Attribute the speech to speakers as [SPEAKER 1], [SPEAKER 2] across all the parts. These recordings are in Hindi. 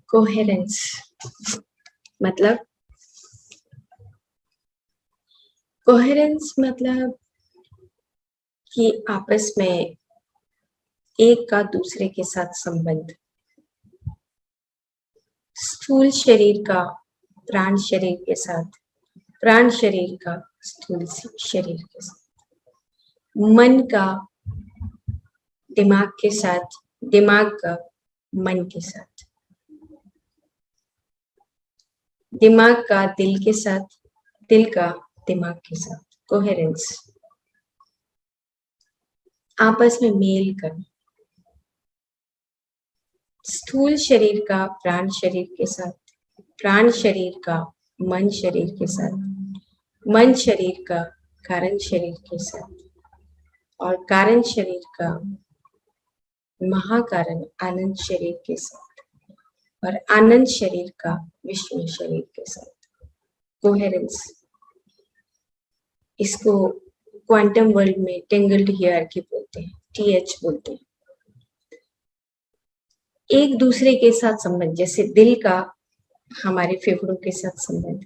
[SPEAKER 1] कोहेरेंस मतलब कि आपस में एक का दूसरे के साथ संबंध, स्थूल शरीर का प्राण शरीर के साथ, प्राण शरीर का स्थूल शरीर के साथ, मन का दिमाग के साथ, दिमाग का मन के साथ, दिमाग का दिल के साथ, दिल का दिमाग के साथ। कोहेरेंस आपस में मेल करना, स्थूल शरीर का प्राण शरीर के साथ, प्राण शरीर का मन शरीर के साथ, मन शरीर का कारण शरीर के साथ, और कारण शरीर का महाकारण आनंद शरीर के साथ, और आनंद शरीर का विष्णु शरीर के साथ। कोहेरेंस, इसको क्वांटम वर्ल्ड में टेंगल्ड हियरार्की बोलते हैं, TH बोलते हैं। एक दूसरे के साथ संबंध, जैसे दिल का हमारे फेफड़ों के साथ संबंध,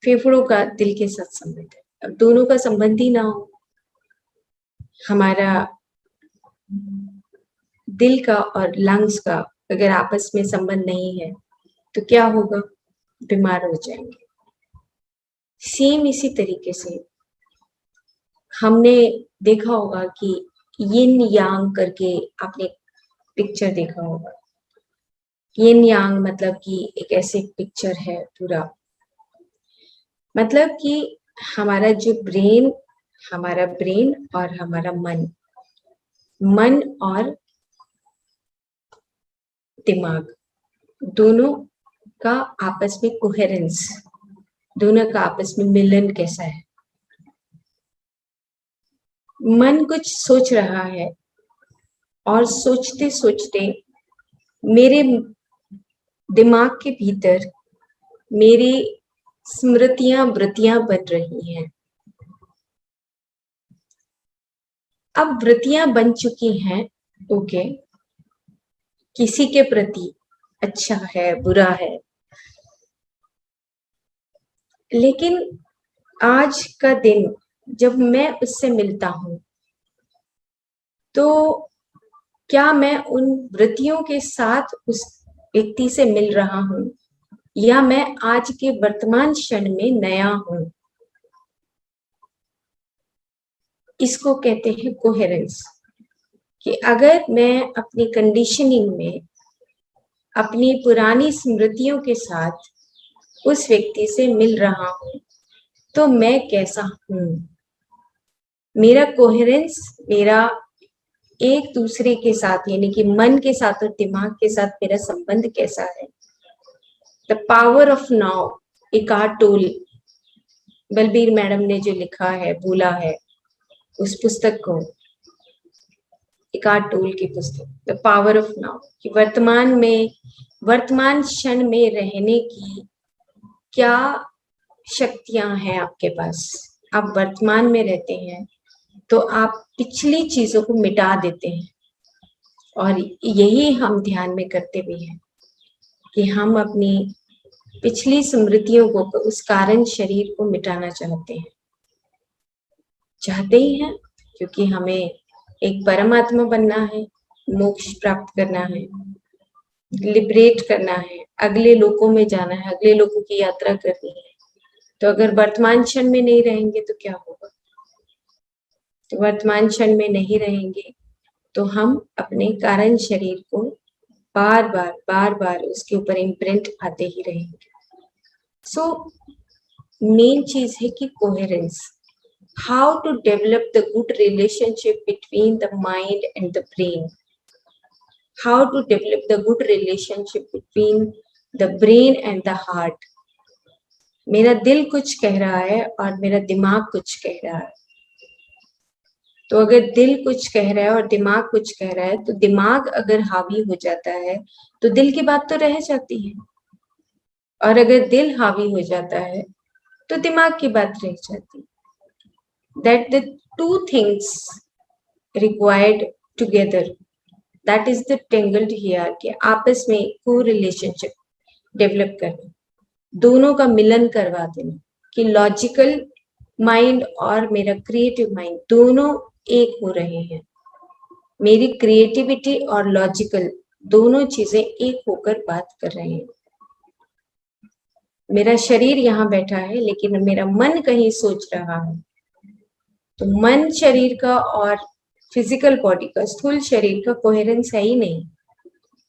[SPEAKER 1] फेफड़ों का दिल के साथ संबंध है। अब दोनों का संबंध ही ना हो, हमारा दिल का और लंग्स का अगर आपस में संबंध नहीं है तो क्या होगा? बीमार हो जाएंगे। सेम इसी तरीके से हमने देखा होगा कि यिन यांग करके आपने पिक्चर देखा होगा। यिन यांग मतलब कि एक ऐसे पिक्चर है पूरा, मतलब कि हमारा जो ब्रेन, हमारा ब्रेन और हमारा मन, मन और दिमाग, दोनों का आपस में कोहेरेंस, दोनों का आपस में मिलन कैसा है। मन कुछ सोच रहा है और सोचते सोचते मेरे दिमाग के भीतर मेरी स्मृतियां वृत्तियां बन रही हैं। अब वृत्तियां बन चुकी हैं, ओके, किसी के प्रति अच्छा है बुरा है, लेकिन आज का दिन जब मैं उससे मिलता हूं तो क्या मैं उन वृत्तियों के साथ उस व्यक्ति से मिल रहा हूं, या मैं आज के वर्तमान क्षण में नया हूं? इसको कहते हैं कोहेरेंस। कि अगर मैं अपनी कंडीशनिंग में अपनी पुरानी स्मृतियों के साथ उस व्यक्ति से मिल रहा हूं तो मैं कैसा हूं, मेरा कोहेरेंस, मेरा एक दूसरे के साथ यानी कि मन के साथ और दिमाग के साथ मेरा संबंध कैसा है। The power of now, Ekart toll, Balbir madam ने जो लिखा है, बोला है उस पुस्तक को, इकार्ट टोल की पुस्तक द पावर ऑफ नाउ, कि वर्तमान में, वर्तमान क्षण में रहने की क्या शक्तियां हैं आपके पास। आप वर्तमान में रहते हैं तो आप पिछली चीजों को मिटा देते हैं, और यही हम ध्यान में करते भी हैं कि हम अपनी पिछली स्मृतियों को, उस कारण शरीर को मिटाना चाहते ही हैं, क्योंकि हमें एक परमात्मा बनना है, मोक्ष प्राप्त करना है, लिबरेट करना है, अगले लोकों में जाना है, अगले लोकों की यात्रा करनी है। तो अगर वर्तमान क्षण में नहीं रहेंगे तो क्या होगा? तो वर्तमान क्षण में नहीं रहेंगे तो हम अपने कारण शरीर को बार बार उसके ऊपर इम्प्रिंट आते ही रहेंगे। सो मेन चीज है कि coherence, how to develop the good relationship between the mind and the brain, how to develop the good relationship between the brain and the heart. मेरा दिल कुछ कह रहा है और मेरा दिमाग कुछ कह रहा है, तो अगर दिल कुछ कह रहा है और दिमाग कुछ कह रहा है तो दिमाग अगर हावी हो जाता है तो दिल की बात तो रह जाती है, और अगर दिल हावी हो जाता है तो दिमाग की बात रह जाती है। That the two things required together that is the tangled hierarchy. आपस में को रिलेशनशिप डेवलप करना, दोनों का मिलन करवा देना कि लॉजिकल माइंड और मेरा क्रिएटिव माइंड दोनों एक हो रहे हैं। मेरी क्रिएटिविटी और लॉजिकल दोनों चीजें एक होकर बात कर रहे हैं। मेरा शरीर यहाँ बैठा है लेकिन मेरा मन कहीं सोच रहा है, तो मन शरीर का और फिजिकल बॉडी का, स्थूल शरीर का कोहेरेंस है ही नहीं।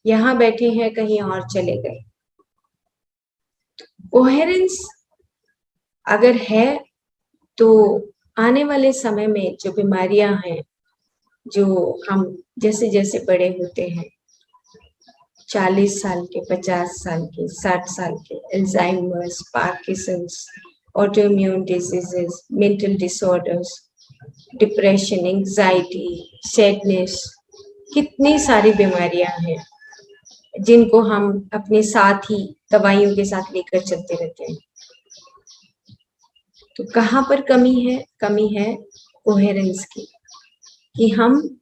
[SPEAKER 1] यहाँ बैठे हैं, कहीं और चले गए। कोहेरेंस अगर है तो आने वाले समय में जो बीमारियां हैं, जो हम जैसे जैसे बड़े होते हैं, 40 साल के, 50 साल के, 60 साल के, Alzheimer's, Parkinson's, autoimmune diseases, mental disorders, depression, anxiety, sadness, कितनी सारी बीमारियां हैं जिनको हम अपने साथ ही दवाइयों के साथ लेकर चलते रहते हैं। तो कहाँ पर कमी है? कमी है कोहेरेंस की, कि हम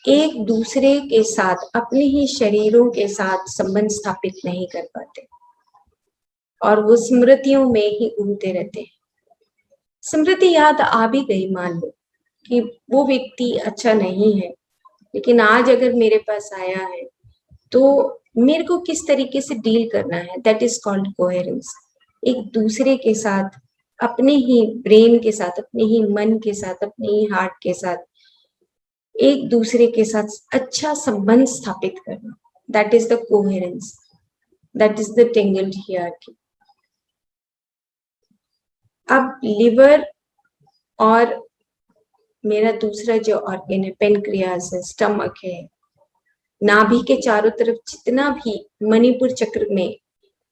[SPEAKER 1] एक दूसरे के साथ, अपने ही शरीरों के साथ संबंध स्थापित नहीं कर पाते और वो स्मृतियों में ही घूमते रहते हैं। स्मृति याद आ भी गई, मान लो कि वो व्यक्ति अच्छा नहीं है, लेकिन आज अगर मेरे पास आया है तो मेरे को किस तरीके से डील करना है, दैट इज कॉल्ड कोहेरेंस। एक दूसरे के साथ, अपने ही ब्रेन के साथ, अपने ही मन के साथ, अपने ही हार्ट के साथ एक दूसरे के साथ अच्छा संबंध स्थापित करना, that is the coherence, that is the tangled hierarchy. अब लिवर और मेरा दूसरा जो ऑर्गन है, पेनक्रियास है, स्टमक है, नाभि के चारों तरफ जितना भी मणिपुर चक्र में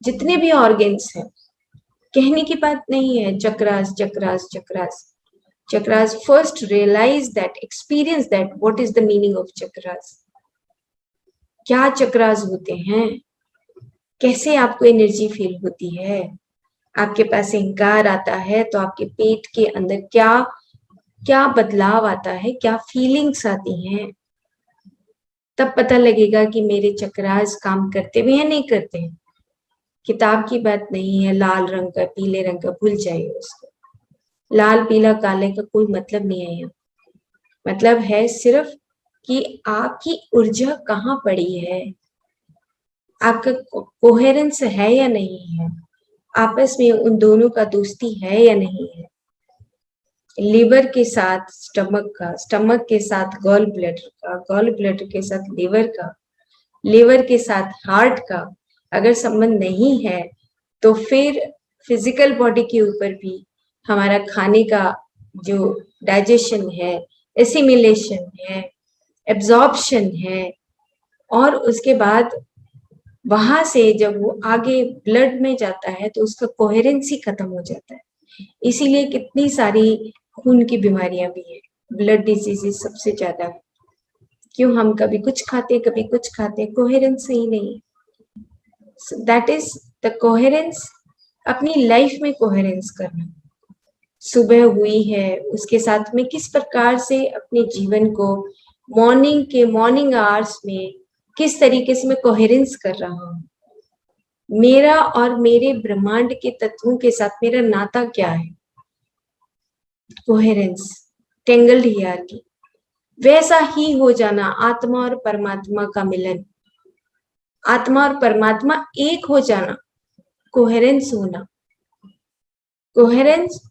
[SPEAKER 1] जितने भी ऑर्गन्स हैं, कहने की बात नहीं है chakras chakras chakras. Chakras first realize that, experience that, what is the meaning of chakras. क्या चक्रास होते हैं, कैसे आपको एनर्जी फील होती है, आपके पास अहंकार आता है तो आपके पेट के अंदर क्या क्या बदलाव आता है, क्या फीलिंग्स आती हैं, तब पता लगेगा कि मेरे चक्रास काम करते भी हैं, नहीं करते हैं। किताब की बात नहीं है, लाल रंग का, पीले रंग का, भूल जाइए उसको। लाल पीला काले का कोई मतलब नहीं है यहाँ। मतलब है सिर्फ कि आपकी ऊर्जा कहाँ पड़ी है, आपका कोहेरेंस है या नहीं है, आपस में उन दोनों का दोस्ती है या नहीं है। लिवर के साथ स्टमक का, स्टमक के साथ गॉल ब्लैडर का, गॉल ब्लैडर के साथ लिवर का, लिवर के साथ हार्ट का अगर संबंध नहीं है तो फिर फिजिकल बॉडी के ऊपर भी हमारा खाने का जो डाइजेशन है, एसिमिलेशन है, एब्जॉर्प्शन है, और उसके बाद वहां से जब वो आगे ब्लड में जाता है तो उसका कोहेरेंस ही खत्म हो जाता है। इसीलिए कितनी सारी खून की बीमारियां भी है, ब्लड डिजीजेस सबसे ज्यादा। क्यों? हम कभी कुछ खाते, कभी कुछ खाते, कोहेरेंस ही नहीं। दैट इज द कोहेरेंस, अपनी लाइफ में कोहेरेंस करना। सुबह हुई है, उसके साथ में किस प्रकार से अपने जीवन को मॉर्निंग आवर्स में किस तरीके से मैं कोहेरेंस कर रहा हूँ, मेरा और मेरे ब्रह्मांड के तत्वों के साथ मेरा नाता क्या है, कोहेरेंस, टेंगल्ड हियरार्की। वैसा ही हो जाना आत्मा और परमात्मा का मिलन, आत्मा और परमात्मा एक हो जाना, कोहेरेंस होना। कोहेरेंस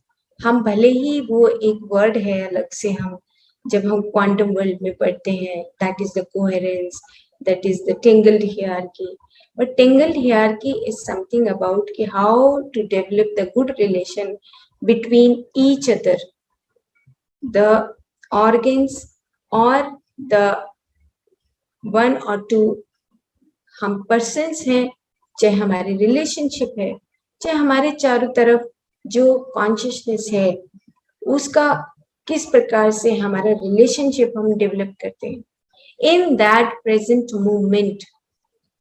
[SPEAKER 1] हम भले ही वो एक वर्ड है अलग से, हम जब हम क्वांटम वर्ल्ड में पढ़ते हैं, that is the coherence, that is the tangled hierarchy. But tangled hierarchy is something about how to develop the good relation between each other, the organs or the one or two हम persons हैं, चाहे हमारे रिलेशनशिप है, चाहे हमारे चारों तरफ जो कॉन्शियसनेस है, उसका किस प्रकार से हमारा रिलेशनशिप हम डेवलप करते हैं। In that present movement,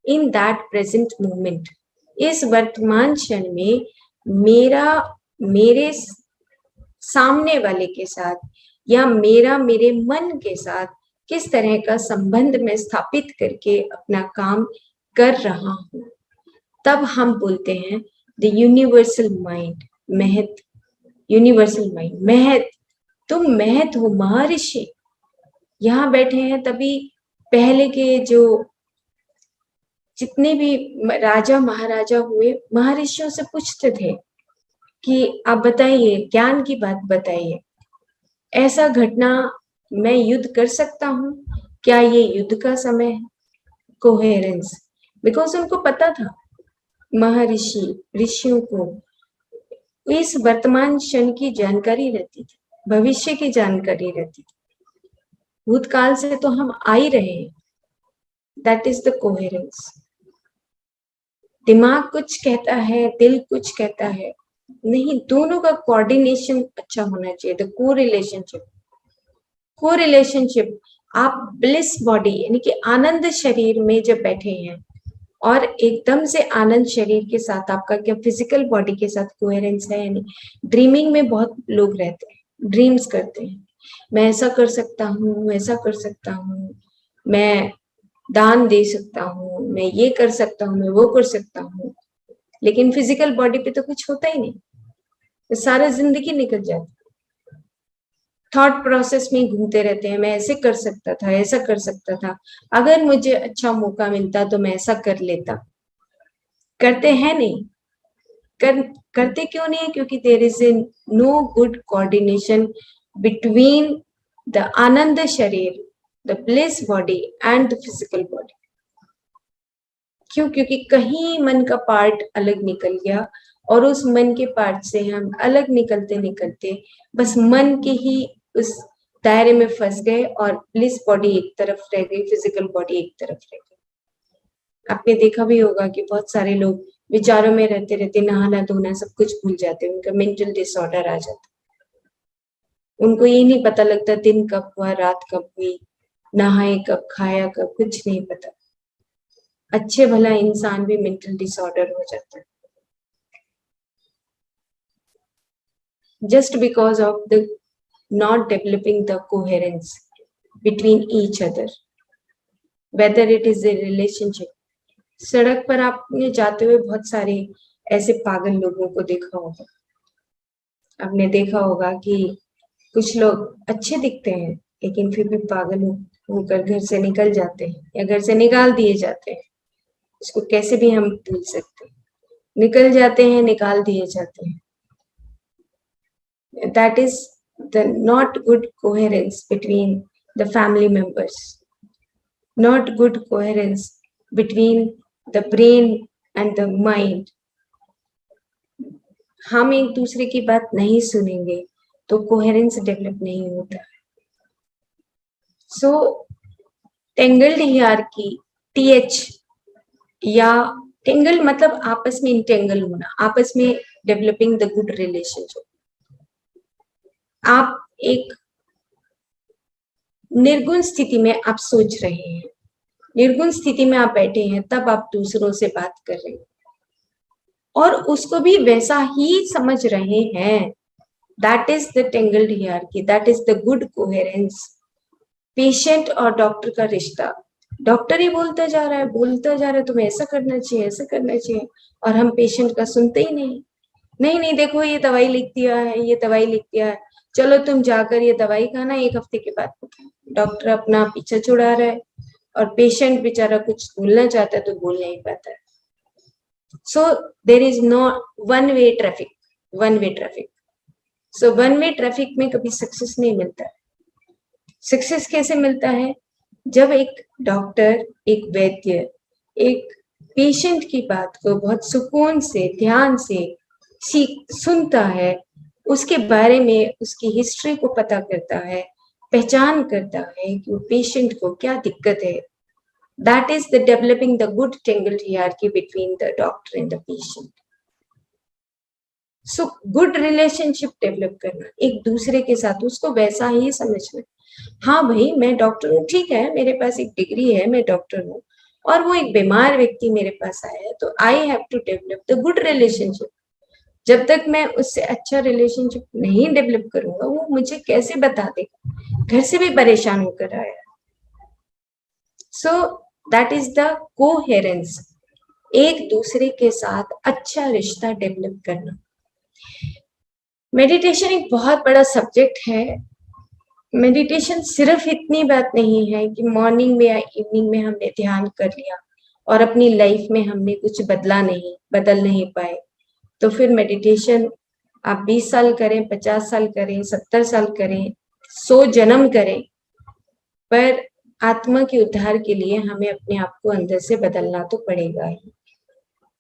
[SPEAKER 1] in that present moment, इस वर्तमान क्षण में मेरा मेरे सामने वाले के साथ या मेरा मेरे मन के साथ किस तरह का संबंध मैं स्थापित करके अपना काम कर रहा हूँ, तब हम बोलते हैं द यूनिवर्सल माइंड, महत, यूनिवर्सल माइंड, महत। तुम महत हो, महर्षि यहाँ बैठे हैं। तभी पहले के जो जितने भी राजा महाराजा हुए, महर्षियों से पूछते थे कि आप बताइए, ज्ञान की बात बताइए, ऐसा घटना मैं युद्ध कर सकता हूँ, क्या ये युद्ध का समय है? कोहेरेंस, बिकॉज उनको पता था, महर्षि ऋषियों को इस वर्तमान क्षण की जानकारी रहती थी, भविष्य की जानकारी रहती थी, भूतकाल से तो हम आ ही रहे हैं। That is the coherence. दिमाग कुछ कहता है, दिल कुछ कहता है, नहीं, दोनों का कोऑर्डिनेशन अच्छा होना चाहिए। द को रिलेशनशिप। आप ब्लिस बॉडी यानी कि आनंद शरीर में जब बैठे हैं और एकदम से आनंद शरीर के साथ आपका क्या फिजिकल बॉडी के साथ कोहेरेंस है, यानी ड्रीमिंग में बहुत लोग रहते हैं, ड्रीम्स करते हैं, मैं ऐसा कर सकता हूँ, ऐसा कर सकता हूँ, मैं दान दे सकता हूँ, मैं ये कर सकता हूँ, मैं वो कर सकता हूँ, लेकिन फिजिकल बॉडी पे तो कुछ होता ही नहीं, तो सारा जिंदगी निकल जाती, थॉट प्रोसेस में घूमते रहते हैं, मैं ऐसे कर सकता था, ऐसा कर सकता था, अगर मुझे अच्छा मौका मिलता तो मैं ऐसा कर लेता। करते हैं नहीं, करते क्यों नहीं? क्योंकि there is no good coordination between the आनंद शरीर, the bliss body and the physical body. क्यों? क्योंकि कहीं मन का पार्ट अलग निकल गया और उस मन के पार्ट से हम अलग निकलते निकलते बस मन के ही उस दायरे में फंस गए और ब्लिस बॉडी एक तरफ रह गई, फिजिकल बॉडी एक तरफ रह गई। आपने देखा भी होगा कि बहुत सारे लोग विचारों में रहते रहते नहाना धोना सब कुछ भूल जाते हैं, उनका मेंटल डिसऑर्डर आ जाता, उनको ये नहीं पता लगता दिन कब हुआ, रात कब हुई, नहाए कब, खाया कब, कुछ नहीं पता। अच्छे भला इंसान भी मेंटल डिसऑर्डर हो जाता है, just because of the not developing the coherence between each other, whether it is a relationship। सड़क पर आपने जाते हुए बहुत सारे ऐसे पागल लोगों को देखा होगा, आपने देखा होगा कि कुछ लोग अच्छे दिखते हैं लेकिन फिर भी पागल होकर घर से निकल जाते हैं या घर से निकाल दिए जाते हैं, इसको कैसे भी हम भूल सकते हैं, निकल जाते हैं, निकाल दिए जाते हैं। That is the not good coherence between the family members, not good coherence between the brain and the mind। हम एक दूसरे की बात नहीं सुनेंगे तो कोहेरेंस डेवलप नहीं होता। सो टेंगल्ड हियरार्की, TH, या टेंगल मतलब आपस में इंटेंगल होना, आपस में डेवलपिंग द गुड रिलेशनशिप। आप एक निर्गुण स्थिति में आप सोच रहे हैं, निर्गुण स्थिति में आप बैठे हैं, तब आप दूसरों से बात कर रहे हैं और उसको भी वैसा ही समझ रहे हैं। That is the tangled hierarchy, that is the good coherence. Patient और डॉक्टर का रिश्ता, डॉक्टर ही बोलता जा रहा है, बोलता जा रहा है, तुम्हें ऐसा करना चाहिए, ऐसा करना चाहिए, और हम पेशेंट का सुनते ही नहीं। नहीं नहीं, देखो ये दवाई लिख दिया है, ये दवाई लिख दिया है, चलो तुम जाकर ये दवाई खाना, 1 हफ्ते के बाद बताओ। डॉक्टर अपना पीछा छुड़ा रहा है और पेशेंट बेचारा कुछ बोलना चाहता है तो बोल नहीं पाता है। So there is no one way traffic, one way traffic. So one way traffic में कभी सक्सेस नहीं मिलता है। सक्सेस कैसे मिलता है? जब एक डॉक्टर, एक वैद्य एक पेशेंट की बात को बहुत सुकून से, ध्यान से सुनता है, उसके बारे में उसकी हिस्ट्री को पता करता है, पहचान करता है कि वो पेशेंट को क्या दिक्कत है। That is the developing the good tangled hierarchy between the doctor and the patient. So good relationship develop करना एक दूसरे के साथ, उसको वैसा ही समझना। हाँ भाई, मैं डॉक्टर हूँ, ठीक है, मेरे पास एक डिग्री है, मैं डॉक्टर हूँ, और वो एक बीमार व्यक्ति मेरे पास आया है, तो I have to develop the good relationship. जब तक मैं उससे अच्छा रिलेशनशिप नहीं डेवलप करूंगा, वो मुझे कैसे बता देगा? घर से भी परेशान होकर आया, so that is the coherence, एक दूसरे के साथ अच्छा रिश्ता डेवलप करना। मेडिटेशन एक बहुत बड़ा सब्जेक्ट है। मेडिटेशन सिर्फ इतनी बात नहीं है कि मॉर्निंग में या इवनिंग में हमने ध्यान कर लिया और अपनी लाइफ में हमने कुछ बदल नहीं पाए, तो फिर मेडिटेशन आप 20 साल करें, 50 साल करें, 70 साल करें, 100 जन्म करें, पर आत्मा के उद्धार के लिए हमें अपने आप को अंदर से बदलना तो पड़ेगा ही।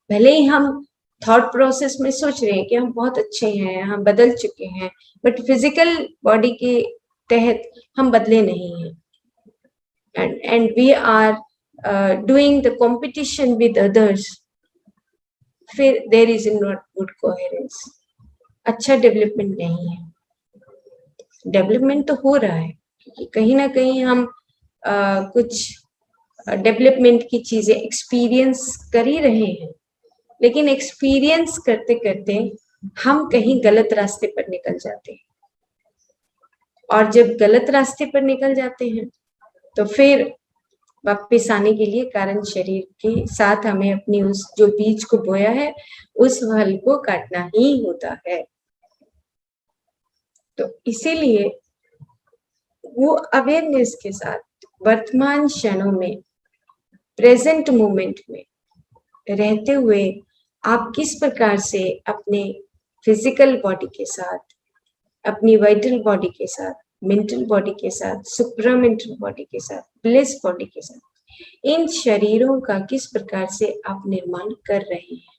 [SPEAKER 1] भले ही हम थॉट प्रोसेस में सोच रहे हैं कि हम बहुत अच्छे हैं, हम बदल चुके हैं, बट फिजिकल बॉडी के तहत हम बदले नहीं हैं, and we are doing the competition with others, फिर there is not good coherence, अच्छा डेवलपमेंट नहीं है। डेवलपमेंट तो हो रहा है क्योंकि कहीं ना कहीं हम कुछ डेवलपमेंट की चीजें एक्सपीरियंस कर ही रहे हैं, लेकिन एक्सपीरियंस करते करते हम कहीं गलत रास्ते पर निकल जाते हैं, और जब गलत रास्ते पर निकल जाते हैं तो फिर वापस आने के लिए कारण शरीर के साथ हमें अपनी उस जो बीज को बोया है उस फल को काटना ही होता है। तो इसीलिए वो अवेयरनेस के साथ वर्तमान क्षणों में, प्रेजेंट मोमेंट में रहते हुए आप किस प्रकार से अपने फिजिकल बॉडी के साथ, अपनी वाइटल बॉडी के साथ, मेंटल बॉडी के साथ, सुप्रामेंटल बॉडी के साथ, ब्लेस बॉडी के साथ, इन शरीरों का किस प्रकार से आप निर्माण कर रहे हैं।